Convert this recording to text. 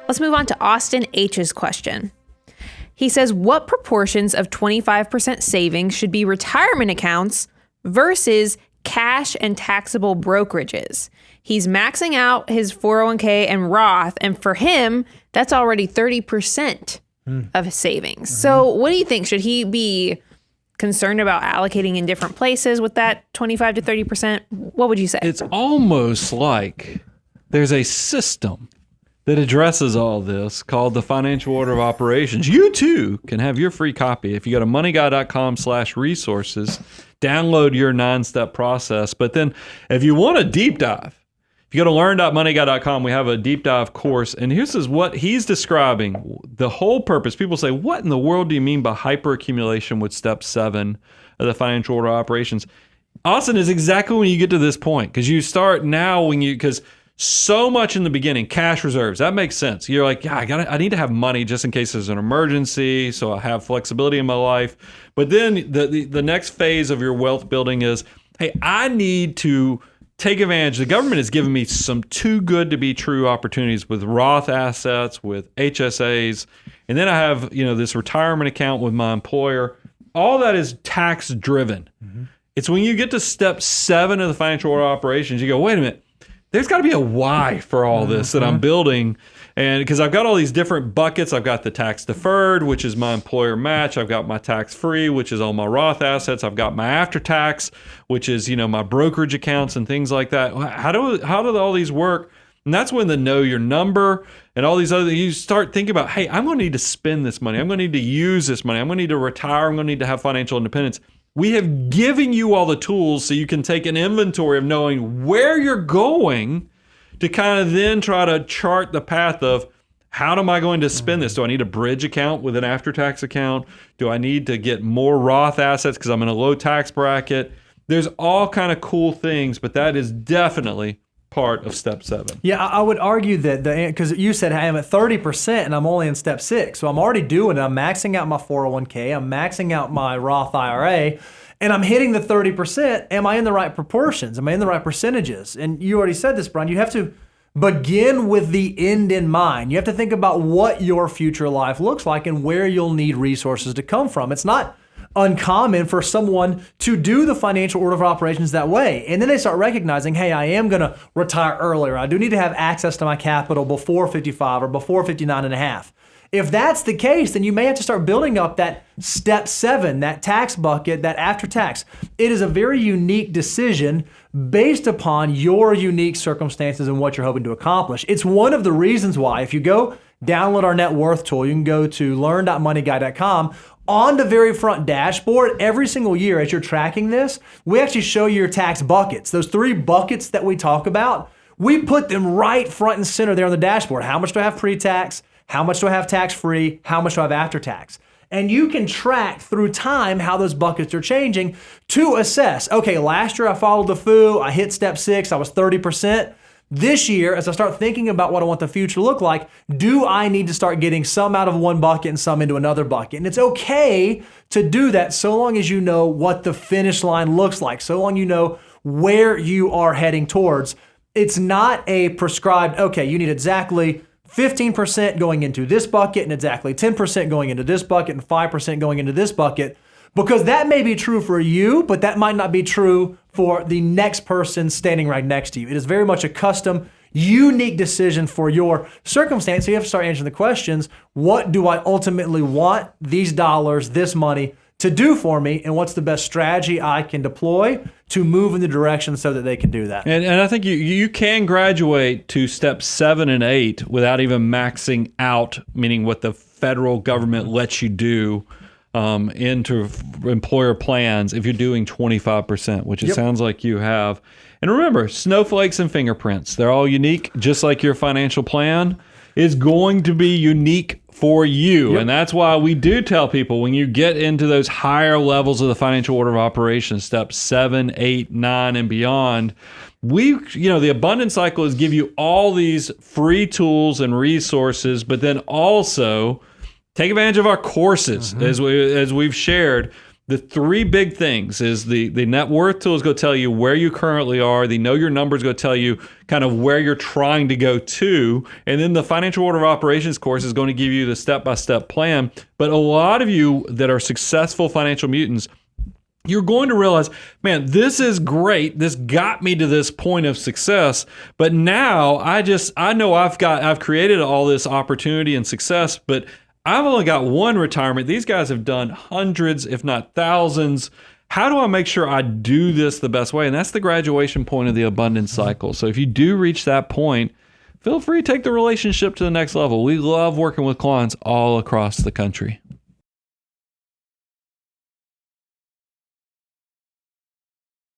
Let's move on to Austin H's question. He says, what proportions of 25% savings should be retirement accounts versus cash and taxable brokerages? He's maxing out his 401k and Roth, and for him, that's already 30% of his savings. So what do you think? Should he be concerned about allocating in different places with that 25 to 30%? What would you say? It's almost like there's a system that addresses all this called the Financial Order of Operations. You too can have your free copy. If you go to moneyguy.com/resources, download your 9-step process. But then if you want a deep dive, if you go to learn.moneyguy.com, we have a deep dive course. And here's what he's describing. The whole purpose, people say, what in the world do you mean by hyperaccumulation with step 7 of the Financial Order of Operations? Austin, is exactly when you get to this point, because you start now because so much in the beginning, cash reserves, that makes sense. You're like, yeah, I need to have money just in case there's an emergency, so I have flexibility in my life. But then the next phase of your wealth building is, hey, I need to take advantage. The government has given me some too good to be true opportunities with Roth assets, with HSAs, and then I have this retirement account with my employer. All that is tax driven. Mm-hmm. It's when you get to step 7 of the Financial Order of Operations, you go, wait a minute. There's got to be a why for all this that I'm building. And because I've got all these different buckets, I've got the tax deferred, which is my employer match. I've got my tax free, which is all my Roth assets. I've got my after tax, which is, my brokerage accounts and things like that. How do all these work? And that's when the know your number and all these other, you start thinking about, hey, I'm going to need to spend this money. I'm going to need to use this money. I'm going to need to retire. I'm going to need to have financial independence. We have given you all the tools so you can take an inventory of knowing where you're going to kind of then try to chart the path of how am I going to spend this? Do I need a bridge account with an after-tax account? Do I need to get more Roth assets because I'm in a low tax bracket? There's all kind of cool things, but that is definitely part of step 7. Yeah, I would argue that because you said, hey, I'm at 30% and I'm only in step 6. So I'm already doing it. I'm maxing out my 401k. I'm maxing out my Roth IRA. And I'm hitting the 30%. Am I in the right proportions? Am I in the right percentages? And you already said this, Brian. You have to begin with the end in mind. You have to think about what your future life looks like and where you'll need resources to come from. It's not uncommon for someone to do the Financial Order of Operations that way. And then they start recognizing, hey, I am going to retire earlier. I do need to have access to my capital before 55 or before 59 and a half. If that's the case, then you may have to start building up that step 7, that tax bucket, that after tax. It is a very unique decision based upon your unique circumstances and what you're hoping to accomplish. It's one of the reasons why, if you go download our net worth tool, you can go to learn.moneyguy.com. On the very front dashboard, every single year as you're tracking this, we actually show you your tax buckets. Those 3 buckets that we talk about, we put them right front and center there on the dashboard. How much do I have pre-tax? How much do I have tax-free? How much do I have after-tax? And you can track through time how those buckets are changing to assess, okay, last year I followed the FOO, I hit step 6, I was 30%. This year, as I start thinking about what I want the future to look like, do I need to start getting some out of one bucket and some into another bucket? And it's okay to do that so long as you know what the finish line looks like, so long you know where you are heading towards. It's not a prescribed, okay, you need exactly 15% going into this bucket and exactly 10% going into this bucket and 5% going into this bucket, because that may be true for you, but that might not be true for the next person standing right next to you. It is very much a custom, unique decision for your circumstance. So you have to start answering the questions. What do I ultimately want these dollars, this money to do for me? And what's the best strategy I can deploy to move in the direction so that they can do that? And I think you can graduate to step 7 and 8 without even maxing out, meaning what the federal government lets you do into employer plans if you're doing 25%, which it sounds like you have. And remember, snowflakes and fingerprints, they're all unique, just like your financial plan is going to be unique for you. And that's why we do tell people when you get into those higher levels of the Financial Order of Operations, steps 7, 8, 9, and beyond, the abundance cycle is give you all these free tools and resources, but then also take advantage of our courses, as we've shared. the three big things is the net worth tool is going to tell you where you currently are. The know your numbers is going to tell you kind of where you're trying to go to. And then the financial order of operations course is going to give you the step-by-step plan. But a lot of you that are successful financial mutants, you're going to realize, man, this is great. This got me to this point of success. But now I know I've created all this opportunity and success, but I've only got one retirement. These guys have done hundreds, if not thousands. How do I make sure I do this the best way? And that's the graduation point of the abundance cycle. So if you do reach that point, feel free to take the relationship to the next level. We love working with clients all across the country.